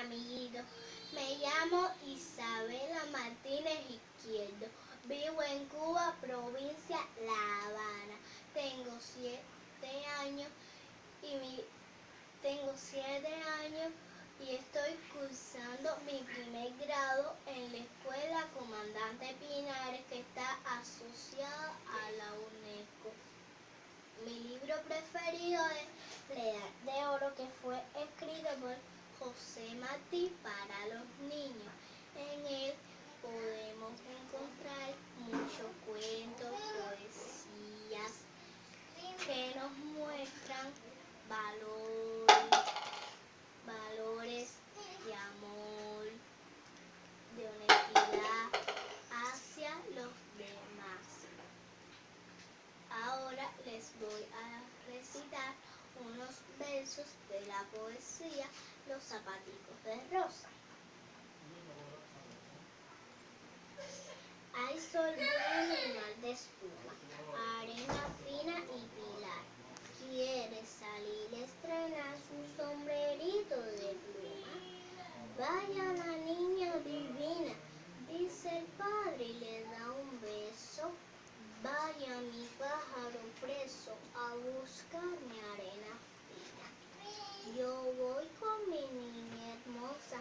amiguitos. Me llamo Isabela Martínez Izquierdo. Vivo en Cuba, provincia La Habana. Tengo 7 años y estoy cursando mi primer grado en la escuela Comandante Pinares, que está asociada a la UNESCO. Mi libro preferido es La Edad de Oro, que fue escrito por José Martí para los niños. En él podemos encontrar muchos cuentos, poesías que nos muestran valores de amor, de honestidad hacia los demás. Ahora les voy a recitar unos versos de la poesía Los zapaticos de rosa. Hay sol bueno y mar de espuma, arena fina y pilar. Quiere salir a estrenar su sombrerito de pluma. Vaya la niña divina, dice el padre y le da un beso. Vaya mi pájaro preso a buscar mi arena fina. Yo voy con mi niña hermosa,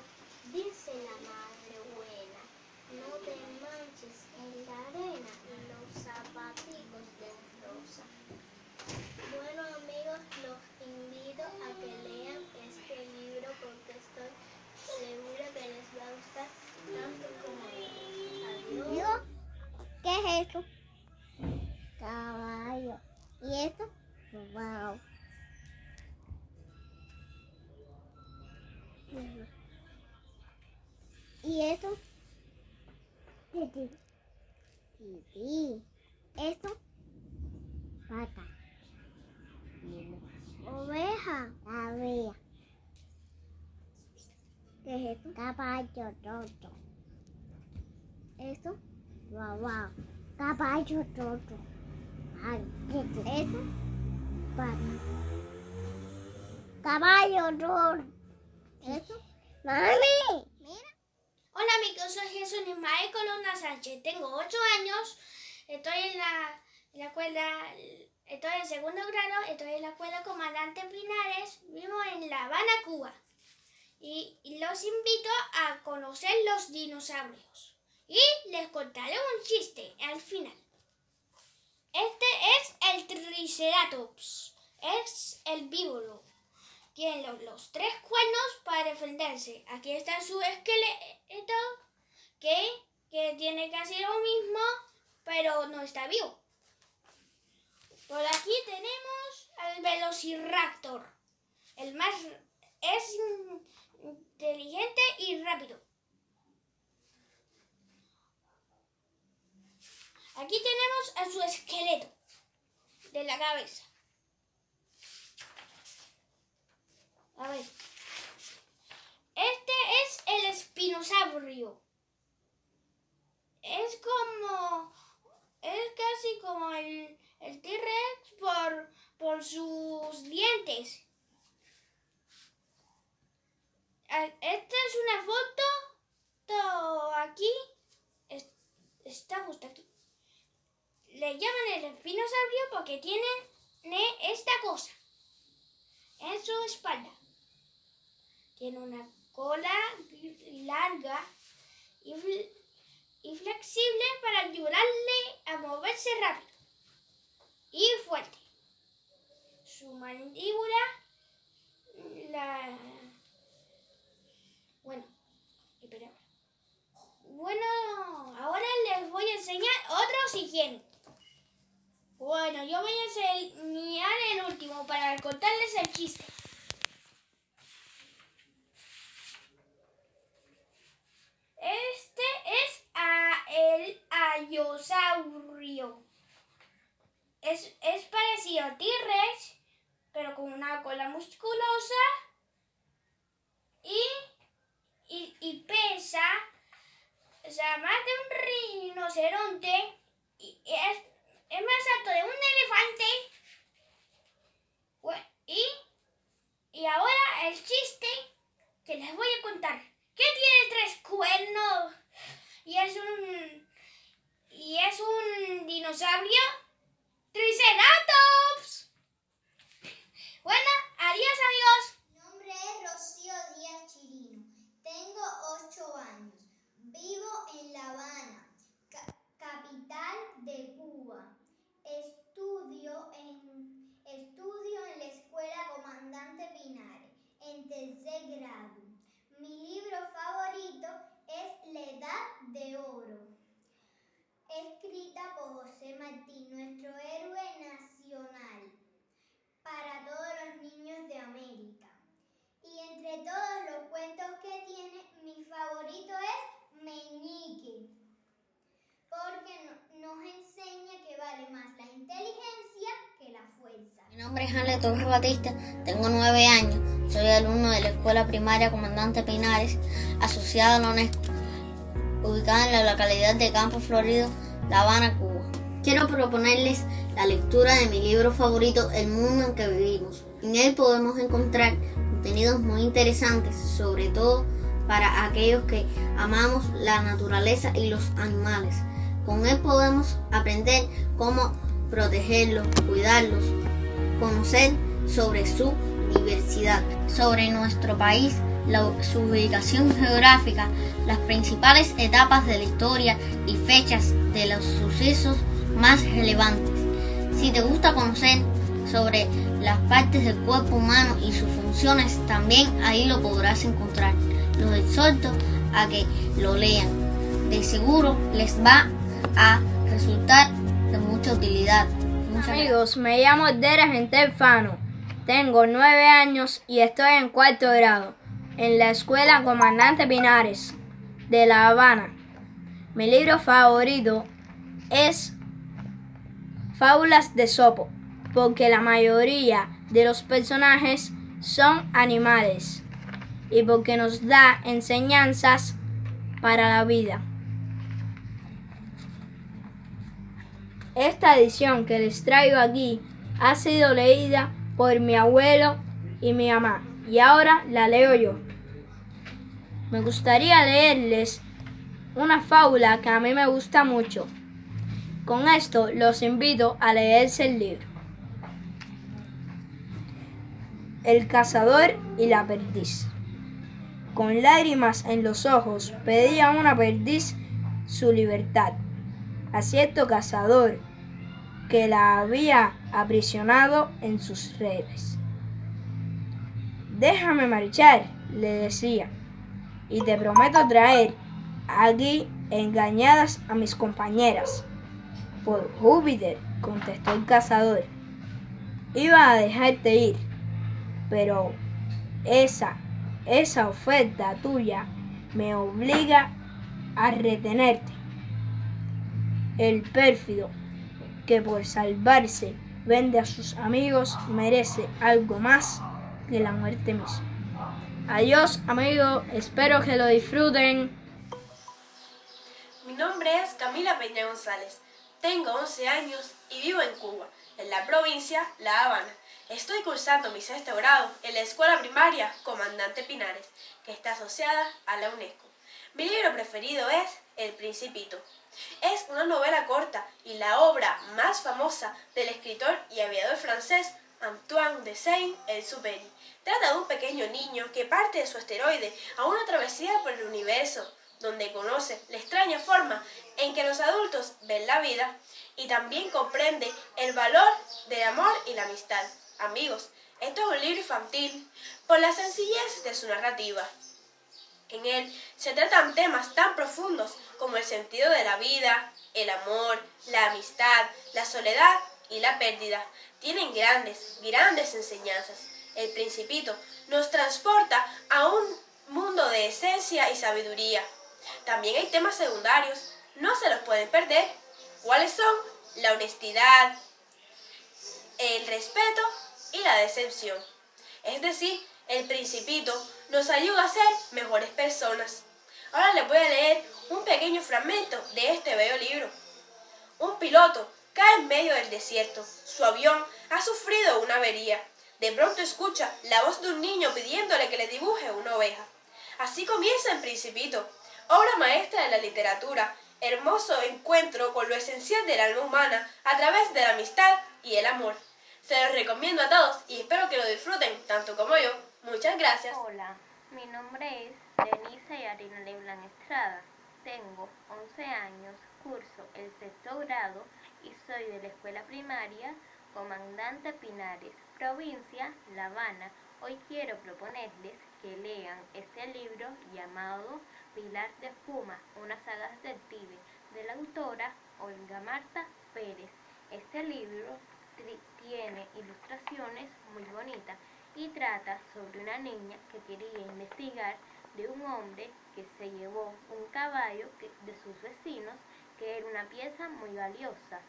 dice la madre buena. No te manches en la arena los zapaticos de rosa. Bueno amigos, los invito a que lean este libro porque estoy segura que les va a gustar tanto como a mí. Adiós. ¿Qué es esto? Caballo. ¿Y esto? Wow. ¿Y esto? Titi. Titi. ¿Esto? Vaca. Oveja. Cabella. ¿Qué es esto? Caballo toto. ¿Esto? Wow. Caballo toto. ¿Esto? Vaca. Caballo toto. ¿Esto? ¡Mami! Mira. Hola amigos, soy Jesús Ismael Colonna Sánchez, tengo 8 años, estoy en la escuela, estoy en segundo grado, estoy en la escuela Comandante Pinares, vivo en La Habana, Cuba, y los invito a conocer los dinosaurios, y les contaré un chiste al final. Este es el Triceratops, es el víboro. Tiene los 3 cuernos para defenderse. Aquí está su esqueleto, que tiene casi lo mismo, pero no está vivo. Por aquí tenemos al Velociraptor. El más es inteligente y rápido. Aquí tenemos a su esqueleto de la cabeza. A ver, este es el espinosaurio. Es casi como el T-Rex por sus dientes. Esta es una foto aquí, está justo aquí. Le llaman el espinosaurio porque tiene esta cosa en su espalda. Tiene una cola larga y flexible para ayudarle a moverse rápido y fuerte. Su mandíbula, ahora les voy a enseñar otro si quieren. Bueno, yo voy a enseñar el último para contarles el chiste. Este es el Allosaurus. Es parecido a T-Rex, pero con una cola musculosa y pesa, o sea, más de un rinoceronte y es más alto de un elefante. Y ahora el chiste que les voy a contar. ¿Qué tiene 3 cuernos? Y es un dinosaurio Triceratops. Bueno, adiós amigos. Mi nombre es Rocío Díaz Chirino. Tengo 8 años. Vivo en La Habana, capital de Cuba. Estudio en la Escuela Comandante Pinares, en 3er grado. Mi libro favorito es La Edad de Oro, escrita por José Martí, nuestro héroe nacional, para todos los niños de América. Y entre todos los cuentos que tiene, mi favorito es Meñique, porque nos enseña que vale más la inteligencia que la fuerza. Mi nombre es Hanley Torres Batista, tengo 9 años, soy alumno de la Escuela Primaria Comandante Pinares, asociada a la UNESCO, ubicada en la localidad de Campo Florido, La Habana, Cuba. Quiero proponerles la lectura de mi libro favorito, El mundo en que vivimos. En él podemos encontrar contenidos muy interesantes, sobre todo para aquellos que amamos la naturaleza y los animales. Con él podemos aprender cómo protegerlos, cuidarlos, conocer sobre su diversidad, sobre nuestro país, su ubicación geográfica, las principales etapas de la historia y fechas de los sucesos más relevantes. Si te gusta conocer sobre las partes del cuerpo humano y sus funciones, también ahí lo podrás encontrar. Los exhorto a que lo lean. De seguro les va a resultar de mucha utilidad. Amigos, me llamo Dera Gentel Fano, tengo 9 años y estoy en 4º grado en la Escuela Comandante Pinares de La Habana. Mi libro favorito es Fábulas de Esopo, porque la mayoría de los personajes son animales y porque nos da enseñanzas para la vida. Esta edición que les traigo aquí ha sido leída por mi abuelo y mi mamá, y ahora la leo yo. Me gustaría leerles una fábula que a mí me gusta mucho. Con esto los invito a leerse el libro. El cazador y la perdiz. Con lágrimas en los ojos pedía una perdiz su libertad a cierto cazador que la había aprisionado en sus redes. Déjame marchar, le decía, y te prometo traer aquí engañadas a mis compañeras. Por Júpiter, contestó el cazador, iba a dejarte ir, pero esa oferta tuya me obliga a retenerte. El pérfido, que por salvarse vende a sus amigos, merece algo más que la muerte misma. Adiós, amigos, espero que lo disfruten. Mi nombre es Camila Peña González, tengo 11 años y vivo en Cuba, en la provincia La Habana. Estoy cursando mi 6º grado en la Escuela Primaria Comandante Pinares, que está asociada a la UNESCO. Mi libro preferido es El Principito. Es una novela corta y la obra más famosa del escritor y aviador francés Antoine de Saint-Exupéry. Trata de un pequeño niño que parte de su asteroide a una travesía por el universo, donde conoce la extraña forma en que los adultos ven la vida y también comprende el valor del amor y la amistad. Amigos, esto es un libro infantil por la sencillez de su narrativa. En él se tratan temas tan profundos como el sentido de la vida, el amor, la amistad, la soledad y la pérdida. Tienen grandes enseñanzas. El Principito nos transporta a un mundo de esencia y sabiduría. También hay temas secundarios, no se los pueden perder. ¿Cuáles son? La honestidad, el respeto y la decepción. Es decir, el Principito nos ayuda a ser mejores personas. Ahora les voy a leer un pequeño fragmento de este bello libro. Un piloto cae en medio del desierto. Su avión ha sufrido una avería. De pronto escucha la voz de un niño pidiéndole que le dibuje una oveja. Así comienza El Principito, obra maestra de la literatura, hermoso encuentro con lo esencial del alma humana a través de la amistad y el amor. Se los recomiendo a todos y espero que lo disfruten tanto como yo. Muchas gracias. Hola, mi nombre es Denise Yarina Leblanc Estrada. Tengo 11 años, curso el 6º grado y soy de la escuela primaria Comandante Pinares, provincia La Habana. Hoy quiero proponerles que lean este libro llamado Pilar de Espuma, una saga detective, de la autora Olga Marta Pérez. Este libro tiene ilustraciones muy bonitas y trata sobre una niña que quería investigar de un hombre que se llevó un caballo de sus vecinos, que era una pieza muy valiosa.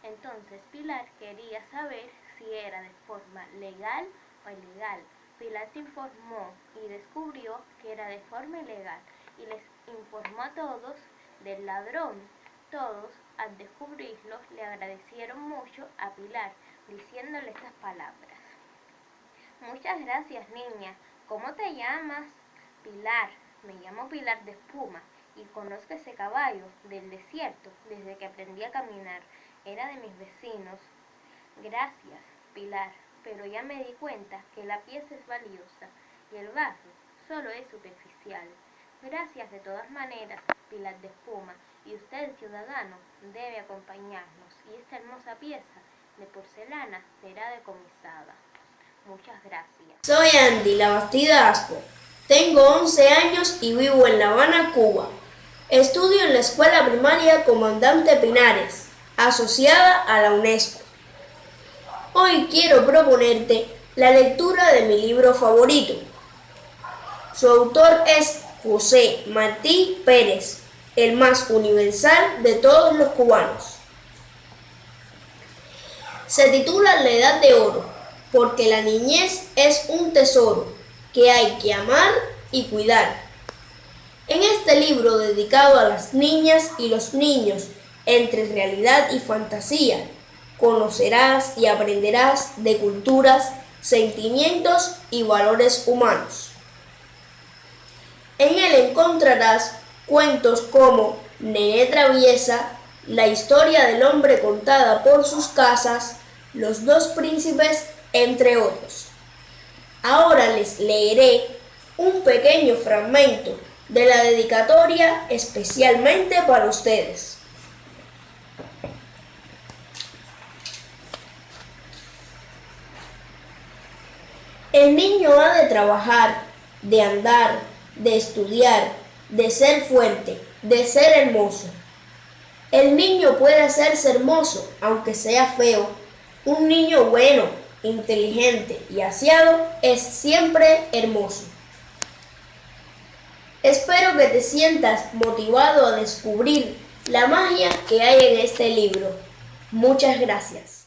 Entonces Pilar quería saber si era de forma legal o ilegal. Pilar se informó y descubrió que era de forma ilegal y les informó a todos del ladrón. Todos, al descubrirlo, le agradecieron mucho a Pilar, diciéndole estas palabras: muchas gracias, niña. ¿Cómo te llamas? Pilar. Me llamo Pilar de Espuma y conozco ese caballo del desierto desde que aprendí a caminar. Era de mis vecinos. Gracias, Pilar, pero ya me di cuenta que la pieza es valiosa y el vaso solo es superficial. Gracias de todas maneras, Pilar de Espuma, y usted, ciudadano, debe acompañarnos y esta hermosa pieza de porcelana será decomisada. Muchas gracias. Soy Andy Labastida Aspo. Tengo 11 años y vivo en La Habana, Cuba. Estudio en la escuela primaria Comandante Pinares, asociada a la UNESCO. Hoy quiero proponerte la lectura de mi libro favorito. Su autor es José Martí Pérez, el más universal de todos los cubanos. Se titula La Edad de Oro, porque la niñez es un tesoro que hay que amar y cuidar. En este libro dedicado a las niñas y los niños, entre realidad y fantasía, conocerás y aprenderás de culturas, sentimientos y valores humanos. En él encontrarás cuentos como Nené Traviesa, la historia del hombre contada por sus casas, Los dos príncipes, entre otros. Ahora les leeré un pequeño fragmento de la dedicatoria especialmente para ustedes. El niño ha de trabajar, de andar, de estudiar, de ser fuerte, de ser hermoso. El niño puede hacerse hermoso, aunque sea feo. Un niño bueno, inteligente y aseado es siempre hermoso. Espero que te sientas motivado a descubrir la magia que hay en este libro. Muchas gracias.